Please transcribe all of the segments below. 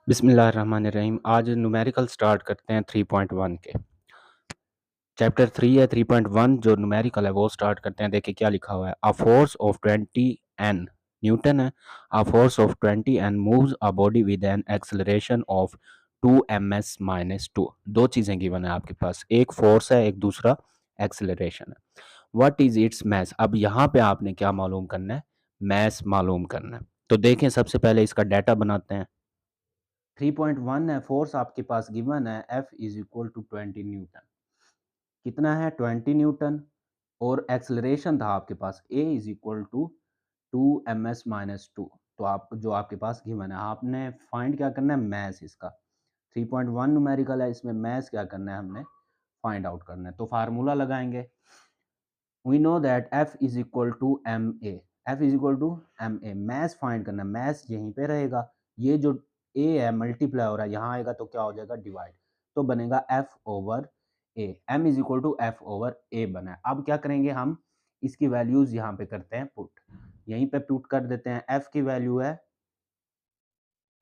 बिस्मिल्लाहिर्रहमानिर्रहीम। आज numerical start करते हैं 3.1 के। चैप्टर 3 है 3.1 जो न्यूमेरिकल है वो स्टार्ट करते हैं। देखिए क्या लिखा हुआ है। A force of 20 N newton है। A force of 20 N moves a body with an acceleration of 2 ms-2। दो चीज़ें गिवन है आपके पास, एक फोर्स है एक दूसरा एक्सेलरेशन है। What is its mass. अब यहाँ पे आपने क्या मालूम करना है, मैस मालूम करना है। तो देखें सबसे पहले इसका डाटा बनाते हैं। 3.1 है, फोर्स आपके पास गिवन है F is equal to 20 newton. कितना है 20 न्यूटन। और एक्सेलरेशन था आपके पास A is equal to 2 ms-2। तो आप जो आपके पास गिवन है आपने फाइंड क्या करना है, मैस इसका। 3.1 न्यूमेरिकल है, इसमें मैस क्या करना है, हमने फाइंड आउट करना है। तो फार्मूला लगाएंगे। We know that F is equal to ma। F is equal to ma, mass find करना है। मैस यहीं पे रहेगा, ये जो A है मल्टीप्लाई हो रहा है, यहाँ आएगा तो क्या हो जाएगा, डिवाइड। तो बनेगा F over A। M is equal to F over A बना है। अब क्या करेंगे, हम इसकी वैल्यूज यहाँ पे करते हैं पुट। यहीं पे पुट कर देते हैं। F की वैल्यू है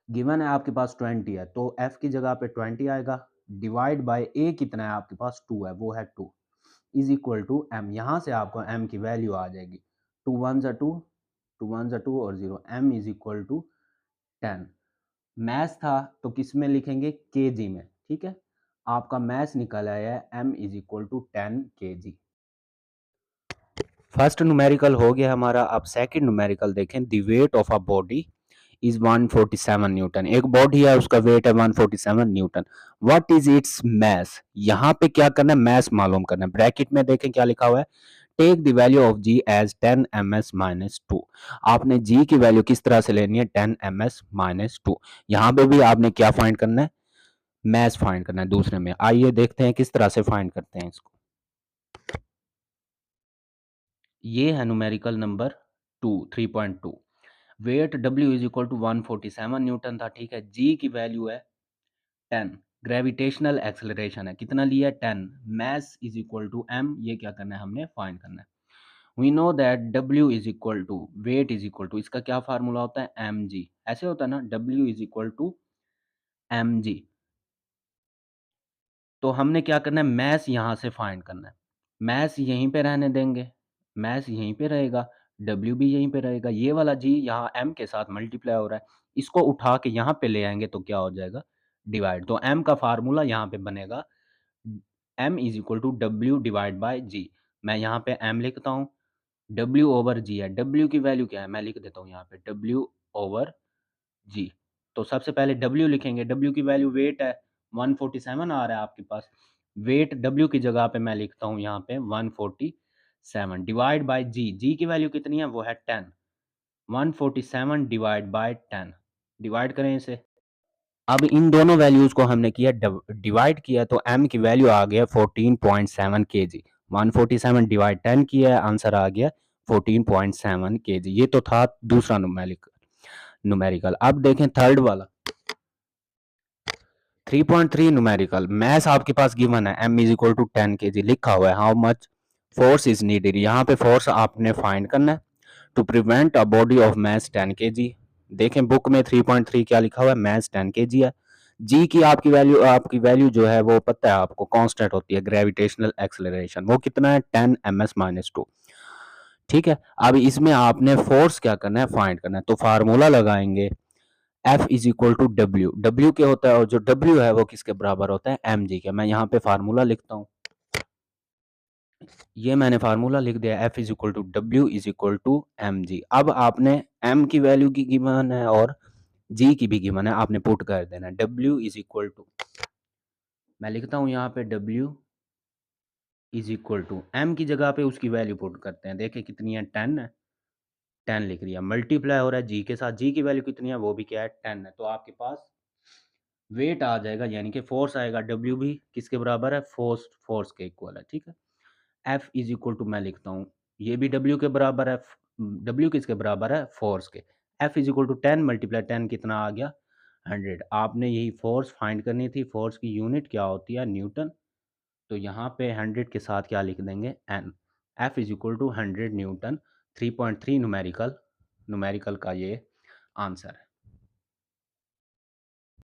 गिवन है आपके पास 20 है, तो F की जगह पे 20 आएगा। डिवाइड बाय A कितना है आपके पास, 2 है, वो है 2 इज इक्वल टू M। यहाँ से आपको M की वैल्यू आ जाएगी 2 1 ज़ा 2, 2 1 ज़ा 2 और 0। M is equal to 10। Math था तो किस में लिखेंगे, केजी में। ठीक है, आपका मैथ निकल आया है M is equal to 10 kg। First numerical हो गया हमारा। अब सेकंड न्यूमेरिकल देखें। The weight of a body is 147 newton. एक बॉडी है उसका वेट है 147 newton. What is its mass. यहाँ पे क्या करना है, मैस मालूम करना है। ब्रैकेट में देखें क्या लिखा हुआ है, take the value of g as 10 ms-2। आपने g की वैल्यू किस तरह से लेनी है, 10 ms-2। यहाँ पे भी आपने क्या फाइंड करना है, मैस फाइंड करना है दूसरे में। आइए देखते हैं किस तरह से फाइंड करते हैं इसको। ये है numerical number 3.2। Weight W is equal to 147 newton था। ठीक है, जी की वैल्यू है 10। ग्रेविटेशनल एक्सेलरेशन है, कितना लिया है, 10। Mass is equal to M, ये क्या करना है, हमने फाइंड करना है। We know that W is equal to weight is equal to, इसका क्या फार्मूला होता है, mg। ऐसे होता है ना, W is equal to mg। तो हमने क्या करना है, मैस यहाँ से फाइंड करना है। मैस यहीं पे रहने देंगे, मैस यहीं पे रहेगा, W भी यहीं पे रहेगा। ये वाला G यहाँ M के साथ मल्टीप्लाई हो रहा है, इसको उठा के यहाँ पे ले आएंगे तो क्या हो जाएगा, डिवाइड। तो M का फार्मूला यहाँ पे बनेगा M is equal to W divide by G। मैं यहाँ पे M लिखता हूँ, W ओवर G है। W की वैल्यू क्या है, मैं लिख देता हूँ यहाँ पे W ओवर G। तो सबसे पहले W लिखेंगे, W की वैल्यू वेट है 147 आ रहा है आपके पास। वेट W की जगह पे मैं लिखता हूँ यहाँ पे 147 डिवाइड बाय G। G की वैल्यू कितनी है, वो है 10। 147 डिवाइड बाय 10, डिवाइड करें इसे। अब इन दोनों वैल्यूज को हमने किया डिवाइड किया, तो M की वैल्यू आ गया 14.7 kg। 147 डिवाइड 10 किया है, आंसर आ गया 14.7 kg। ये तो था दूसरा न्यूमेरिकल। अब देखें थर्ड वाला 3.3 न्यूमेरिकल। मैथ आपके पास गिवन है M is equal to 10 kg, लिखा हुआ है how much force is needed. यहाँ पे फोर्स आपने फाइंड करना है to prevent a body of mass 10 kg। देखें बुक में 3.3 क्या लिखा हुआ है, मैस 10 kg है। जी की आपकी वैल्यू जो है वो पता है आपको, कांस्टेंट होती है ग्रेविटेशनल एक्सेलरेशन, वो कितना है 10 ms-2। ठीक है, अब इसमें आपने फोर्स क्या करना है, फाइंड करना है। तो फार्मूला लगाएंगे F is equal to W. W क्या होता है, और जो डब्ल्यू है वो किसके बराबर होता है, mg के। मैं यहाँ पे फार्मूला लिखता हूँ, ये मैंने फार्मूला लिख दिया, F is equal to W is equal to mg। अब आपने M की वैल्यू की गिवन है और G की भी गिवन है, आपने पुट कर देना। W इज इक्वल टू, मैं लिखता हूँ यहाँ पे W is equal to, M की जगह पे उसकी वैल्यू पुट करते हैं। देखें कितनी है, 10 है, 10 लिख रही है, मल्टीप्लाई हो रहा है G के साथ। G की वैल्यू कितनी है, वो भी क्या है, 10 है। तो आपके पास वेट आ जाएगा, यानी कि फोर्स आएगा, W भी किसके बराबर है, फोर्स के इक्वल है। ठीक है, F इज इक्वल टू, मैं लिखता हूँ, ये भी W के बराबर है। W किसके बराबर है, फोर्स के। F is equal to 10 multiply 10 कितना आ गया, 100। आपने यही फोर्स फाइंड करनी थी, फोर्स की यूनिट क्या होती है, न्यूटन। तो यहाँ पे 100 के साथ क्या लिख देंगे, N। F is equal to 100 newton. 3.3 numerical का ये आंसर है।